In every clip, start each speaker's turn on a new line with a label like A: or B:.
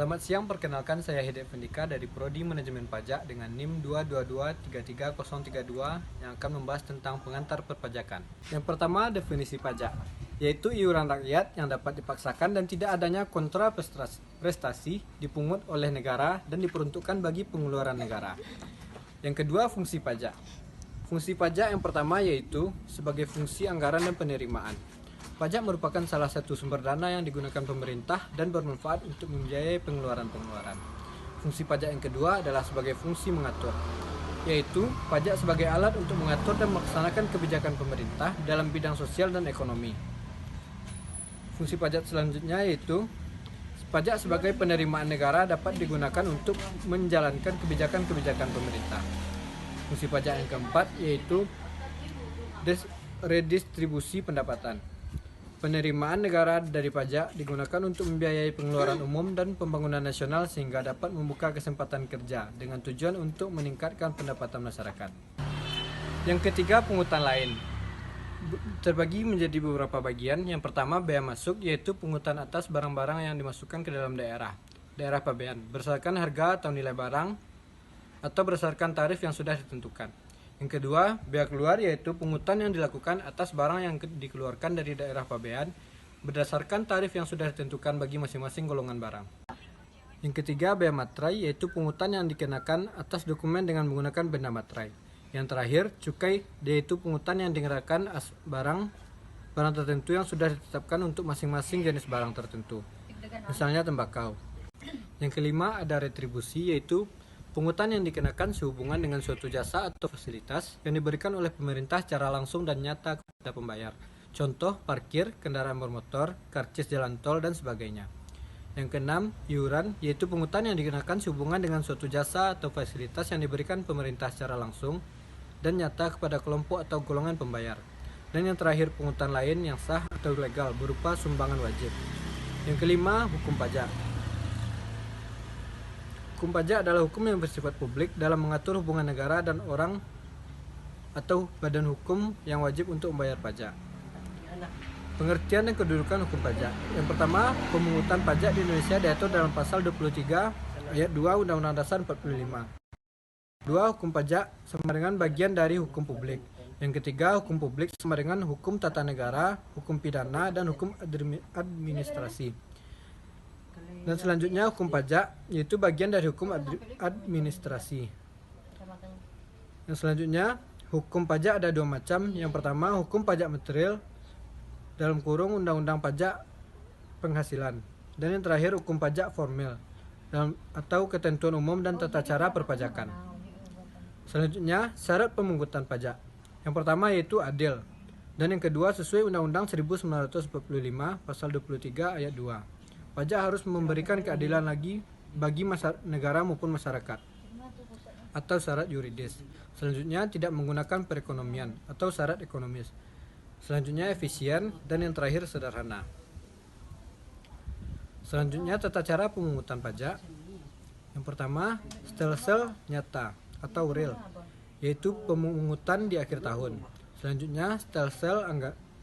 A: Selamat siang, perkenalkan saya Hidayat Pendika dari Prodi Manajemen Pajak dengan NIM 222-33032 yang akan membahas tentang pengantar perpajakan. Yang pertama, definisi pajak, yaitu iuran rakyat yang dapat dipaksakan dan tidak adanya kontra prestasi dipungut oleh negara dan diperuntukkan bagi pengeluaran negara. Yang kedua, fungsi pajak. Fungsi pajak yang pertama yaitu sebagai fungsi anggaran dan penerimaan. Pajak merupakan salah satu sumber dana yang digunakan pemerintah dan bermanfaat untuk membiayai pengeluaran-pengeluaran. Fungsi pajak yang kedua adalah sebagai fungsi mengatur, yaitu pajak sebagai alat untuk mengatur dan melaksanakan kebijakan pemerintah dalam bidang sosial dan ekonomi. Fungsi pajak selanjutnya yaitu pajak sebagai penerimaan negara dapat digunakan untuk menjalankan kebijakan-kebijakan pemerintah. Fungsi pajak yang keempat yaitu redistribusi pendapatan. Penerimaan negara dari pajak digunakan untuk membiayai pengeluaran umum dan pembangunan nasional sehingga dapat membuka kesempatan kerja dengan tujuan untuk meningkatkan pendapatan masyarakat. Yang ketiga, pungutan lain. Terbagi menjadi beberapa bagian. Yang pertama, bea masuk, yaitu pungutan atas barang-barang yang dimasukkan ke dalam daerah pabean berdasarkan harga atau nilai barang atau berdasarkan tarif yang sudah ditentukan. Yang kedua, bea keluar, yaitu pungutan yang dilakukan atas barang yang dikeluarkan dari daerah pabean berdasarkan tarif yang sudah ditentukan bagi masing-masing golongan barang. Yang ketiga, bea materai, yaitu pungutan yang dikenakan atas dokumen dengan menggunakan benda materai. Yang terakhir, cukai, yaitu pungutan yang dikenakan barang tertentu yang sudah ditetapkan untuk masing-masing jenis barang tertentu, misalnya tembakau. Yang kelima, ada retribusi, yaitu pungutan yang dikenakan sehubungan dengan suatu jasa atau fasilitas yang diberikan oleh pemerintah secara langsung dan nyata kepada pembayar. Contoh, parkir, kendaraan bermotor, karcis jalan tol, dan sebagainya. Yang keenam, iuran, yaitu pungutan yang dikenakan sehubungan dengan suatu jasa atau fasilitas yang diberikan pemerintah secara langsung dan nyata kepada kelompok atau golongan pembayar. Dan yang terakhir, pungutan lain yang sah atau legal berupa sumbangan wajib. Yang kelima, hukum pajak. Hukum pajak adalah hukum yang bersifat publik dalam mengatur hubungan negara dan orang atau badan hukum yang wajib untuk membayar pajak. Pengertian dan kedudukan hukum pajak. Yang pertama, pemungutan pajak di Indonesia diatur dalam pasal 23 ayat 2 Undang-Undang Dasar 45. Dua, hukum pajak sama dengan bagian dari hukum publik. Yang ketiga, hukum publik sama dengan hukum tata negara, hukum pidana, dan hukum administrasi. Dan selanjutnya hukum pajak, yaitu bagian dari hukum administrasi. Yang selanjutnya, hukum pajak ada dua macam. Yang pertama, hukum pajak material dalam kurung Undang-Undang Pajak Penghasilan. Dan yang terakhir, hukum pajak formil atau ketentuan umum dan tata cara perpajakan. Selanjutnya, syarat pemungutan pajak. Yang pertama yaitu adil. Dan yang kedua sesuai Undang-Undang 1945 pasal 23 ayat 2. Pajak harus memberikan keadilan bagi negara maupun masyarakat atau syarat yuridis. Selanjutnya, tidak menggunakan perekonomian atau syarat ekonomis. Selanjutnya, efisien, dan yang terakhir sederhana. Selanjutnya, tata cara pemungutan pajak. Yang pertama, stelsel nyata atau real, yaitu pemungutan di akhir tahun. Selanjutnya, stelsel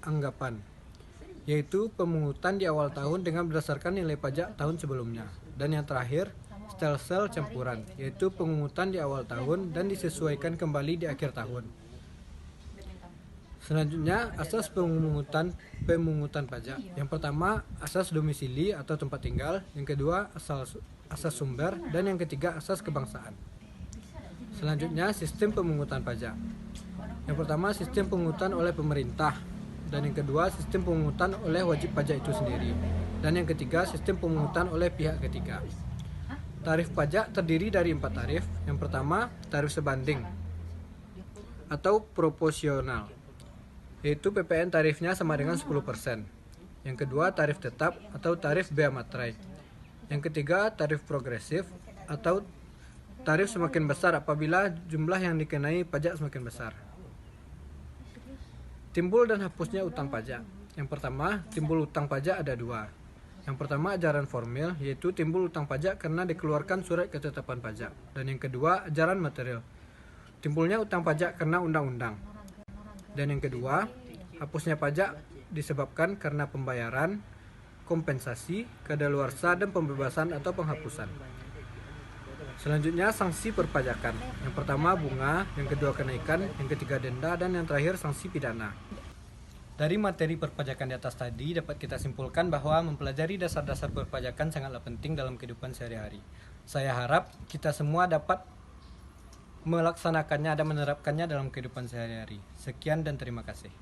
A: anggapan, yaitu pemungutan di awal tahun dengan berdasarkan nilai pajak tahun sebelumnya. Dan yang terakhir, stelsel campuran, yaitu pemungutan di awal tahun dan disesuaikan kembali di akhir tahun. Selanjutnya, asas pemungutan pajak. Yang pertama, asas domisili atau tempat tinggal. Yang kedua, asas sumber. Dan yang ketiga, asas kebangsaan. Selanjutnya, sistem pemungutan pajak. Yang pertama, sistem pemungutan oleh pemerintah. Dan yang kedua, sistem pemungutan oleh wajib pajak itu sendiri. Dan yang ketiga, sistem pemungutan oleh pihak ketiga. Tarif pajak terdiri dari 4 tarif. Yang pertama, tarif sebanding atau proporsional, yaitu PPN tarifnya sama dengan 10%. Yang kedua, tarif tetap atau tarif bea materai. Yang ketiga, tarif progresif atau tarif semakin besar apabila jumlah yang dikenai pajak semakin besar. Timbul dan hapusnya utang pajak. Yang pertama, timbul utang pajak ada 2. Yang pertama, ajaran formil, yaitu timbul utang pajak karena dikeluarkan surat ketetapan pajak. Dan yang kedua, ajaran material, timbulnya utang pajak karena undang-undang. Dan yang kedua, hapusnya pajak disebabkan karena pembayaran kompensasi, kadaluarsa, dan pembebasan atau penghapusan. Selanjutnya sanksi perpajakan. Yang pertama bunga, yang kedua kenaikan, yang ketiga denda, dan yang terakhir sanksi pidana. Dari materi perpajakan di atas tadi dapat kita simpulkan bahwa mempelajari dasar-dasar perpajakan sangatlah penting dalam kehidupan sehari-hari. Saya harap kita semua dapat melaksanakannya dan menerapkannya dalam kehidupan sehari-hari. Sekian dan terima kasih.